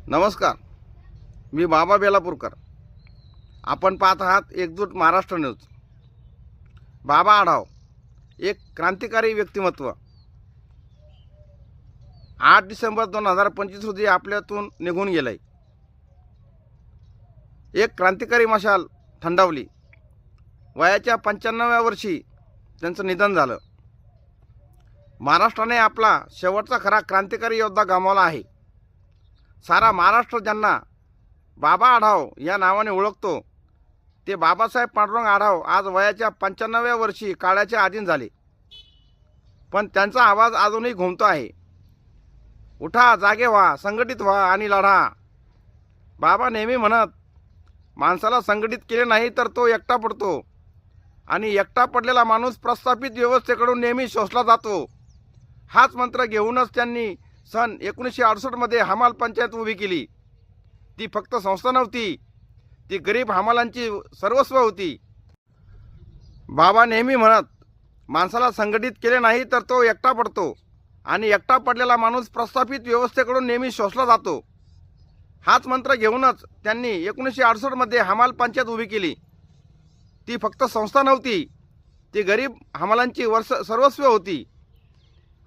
नमस्कार. मी बाबा बेलापूरकर. आपण पाहत आहात एकजूट महाराष्ट्र न्यूज. बाबा आढाव एक क्रांतिकारी व्यक्तिमत्व. 8 डिसेंबर 2025 रोजी आपल्यातून निघून गेले. एक क्रांतिकारी मशाल थंडावली. वयाच्या 95व्या वर्षी त्यांचं निधन झालं. महाराष्ट्राने आपला शेवटचा खरा क्रांतिकारी योद्धा गमावला आहे. सारा महाराष्ट्र ज्यांना बाबा आढाव या नावाने ओळखतो ते बाबासाहेब पांडुरंग आढाव आज वयाच्या 95व्या वर्षी काळाच्या अधीन झाले. पण त्यांचा आवाज अजूनही घुमतो आहे. उठा, जागे व्हा, संघटित व्हा आणि लढा. बाबा नेहमी म्हणत, माणसाला संघटित केले नाही तर तो एकटा पडतो आणि एकटा पडलेला माणूस प्रस्थापित व्यवस्थेकडून नेहमी शोषला जातो. हाच मंत्र घेऊनच त्यांनी सन 1968 हमाल पंचायत उभी केली. ती फक्त संस्था नव्हती, ती गरीब हमालांची सर्वस्व होती. बाबा नेहमी म्हणत, माणसाला संघटित केले नाही तर तो एकटा पडतो आणि एकटा पडलेला माणूस प्रस्थापित व्यवस्थेकडून नेहमी शोषला जातो. हाच मंत्र घेऊनच त्यांनी 1968 हमाल पंचायत उभी केली. ती फक्त संस्था नव्हती, ती गरीब हमालांची सर्वस्व होती.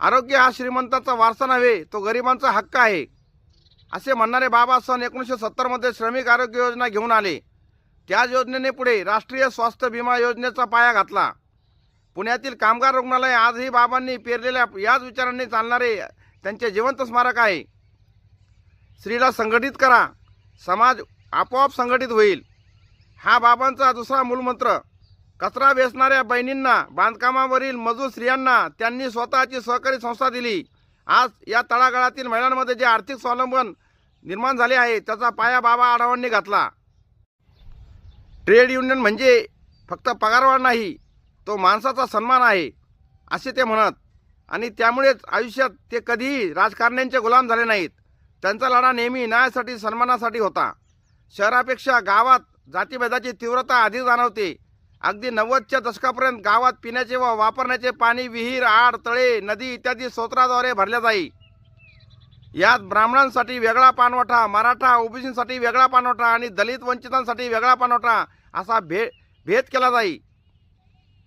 आरोग्य हा श्रीमंताचा वारसा नव्हे, तो गरिबांचा हक्क आहे, असे म्हणणारे बाबा सन 1970 श्रमिक आरोग्य योजना घेऊन आले. त्याच योजनेने पुढे राष्ट्रीय स्वास्थ्य विमा योजनेचा पाया घातला. पुण्यातील कामगार रुग्णालय आजही बाबांनी पेरलेल्या याच विचारांनी चालणारे त्यांचे जिवंत स्मारक आहे. स्त्रीला संघटित करा, समाज आपोआप संघटित होईल, हा बाबांचा दुसरा मूलमंत्र. कचरा वेचणाऱ्या बहिणींना, बांधकामावरील मजूर स्त्रियांना त्यांनी स्वतःची सहकारी संस्था दिली. आज या तळागाळातील महिलांमध्ये जे आर्थिक स्वावलंबन निर्माण झाले आहे त्याचा पाया बाबा आढावांनी घातला. ट्रेड युनियन म्हणजे फक्त पगारवाढ नाही, तो माणसाचा सन्मान आहे, असे ते म्हणत. आणि त्यामुळेच आयुष्यात ते कधीही राजकारण्यांचे गुलाम झाले नाहीत. त्यांचा लढा नेहमी न्यायासाठी, सन्मानासाठी होता. शहरापेक्षा गावात जातीभेदाची तीव्रता अधिक जाणवते. अगदी 90च्या दशकापर्यंत गावात पिण्याचे व वापरण्याचे पाणी विहीर, आड, तळे, नदी इत्यादी स्रोताद्वारे भरले जाई. यात ब्राह्मणांसाठी वेगळा पाणवठा, मराठा ओबीसींसाठी वेगळा पाणवठा आणि दलित वंचितांसाठी वेगळा पाणवठा असा भेद केला जाई.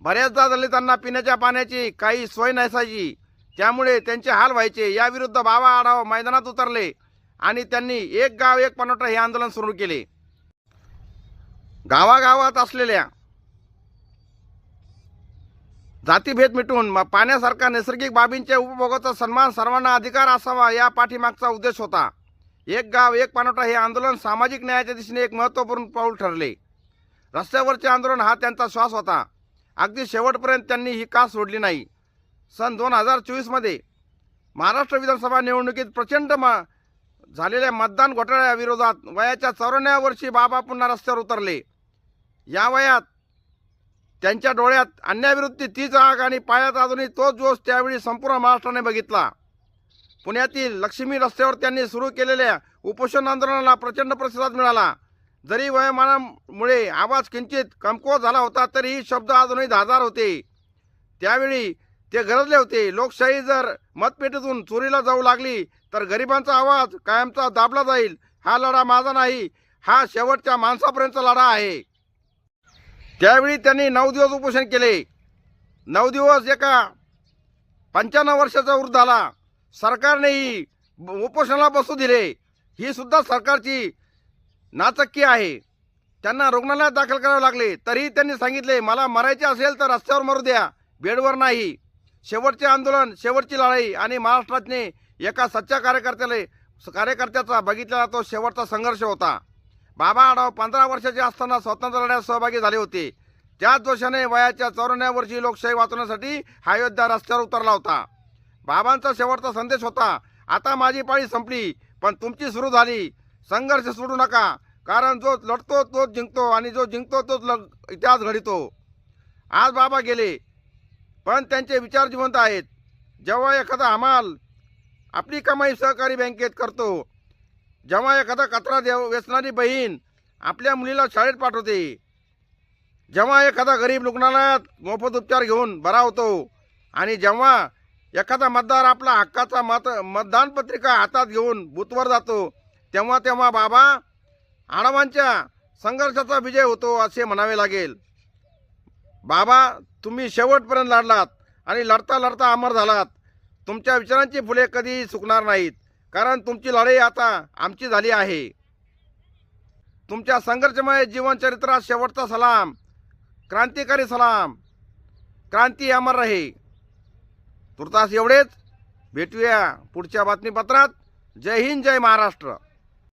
बऱ्याचदा दलितांना पिण्याच्या पाण्याची काही सोय नसायची, त्यामुळे त्यांचे हाल व्हायचे. याविरुद्ध बाबा आढाव मैदानात उतरले आणि त्यांनी एक गाव एक पाणवठा हे आंदोलन सुरू केले. गावागावात असलेल्या जातीभेद मिटून पाण्यासारखा नैसर्गिक बाबींच्या उपभोगाचा सन्मान, सर्वांना अधिकार असावा, या पाठीमागचा उद्देश होता. एक गाव एक पाणवठा हे आंदोलन सामाजिक न्यायाच्या दिशेने एक महत्त्वपूर्ण पाऊल ठरले. रस्त्यावरचे आंदोलन हा त्यांचा श्वास होता. अगदी शेवटपर्यंत त्यांनी ही कास सोडली नाही. सन 2024 महाराष्ट्र विधानसभा निवडणुकीत प्रचंड झालेल्या मतदान घोटाळ्याविरोधात वयाच्या 54व्या वर्षी बाबा पुन्हा रस्त्यावर उतरले. या वयात त्यांच्या डोळ्यात अन्यायाविरुद्ध तीच आग आणि पायात अजूनही तोच जोश त्यावेळी संपूर्ण महाराष्ट्राने बघितला. पुण्यातील लक्ष्मी रस्त्यावर त्यांनी सुरू केलेल्या उपोषण आंदोलनाला प्रचंड प्रतिसाद मिळाला. जरी वयोमानामुळे आवाज किंचित कमकुवत झाला होता तरीही शब्द अजूनही धारदार होते. त्यावेळी ते गरजले होते. लोकशाही जर मतपेटीतून चोरीला जाऊ लागली तर गरिबांचा आवाज कायमचा दाबला जाईल. हा लढा माझा नाही, हा शेवटच्या माणसापर्यंतचा लढा आहे. त्यावेळी त्यांनी 9 दिवस उपोषण केले. 9 दिवस एका 55 वर्षाचा वृद्धाला सरकारनेही उपोषणाला बसू दिले. ही सुद्धा सरकारची नाचक्की आहे. त्यांना रुग्णालयात दाखल करावे लागले तरीही त्यांनी सांगितले, मला मरायचे असेल तर रस्त्यावर मरू द्या, बेडवर नाही. शेवटचे आंदोलन, शेवटची लढाई आणि महाराष्ट्रातने एका सच्च्या कार्यकर्त्याचा बघितलेला तो शेवटचा संघर्ष होता. बाबा आढाव 15 वर्षाचे असताना स्वातंत्र्य लढ्यात सहभागी झाले होते. त्याच जोशाने वयाच्या 54व्या वर्षी लोकशाही वाचवण्यासाठी हा योद्धा रस्त्यावर उतरला होता. बाबांचा शेवटचा संदेश होता, आता माझी पाळी संपली पण तुमची सुरू झाली. संघर्ष सोडू नका, कारण जो लढतो तोच जिंकतो आणि जो जिंकतो तोच इतिहास घडतो. आज बाबा गेले पण त्यांचे विचार जिवंत आहेत. जेव्हा एखादा हमाल आपली कमाई सहकारी बँकेत करतो, जेव्हा एखादा कचरा वेचणारी बहीण आपल्या मुलीला शाळेत पाठवते, जेव्हा एखादा गरीब रुग्णालयात मोफत उपचार घेऊन बरा होतो आणि जेव्हा एखादा मतदार आपला हक्काचा मतदान पत्रिका हातात घेऊन बूथवर जातो, तेव्हा तेव्हा बाबा आढावांच्या संघर्षाचा विजय होतो असे म्हणावे लागेल. बाबा, तुम्ही शेवटपर्यंत लढलात आणि लढता लढता अमर झालात. तुमच्या विचारांची फुले कधी सुकणार नाहीत, कारण तुमची लढाई आता आमची झाली आहे. तुमच्या संघर्षमय जीवनचरित्रात शेवटचा सलाम, क्रांतिकारी सलाम. क्रांती अमर रहे. तुर्तास एवढेच. भेटूया पुढच्या बातमीपत्रात. जय हिंद, जय महाराष्ट्र.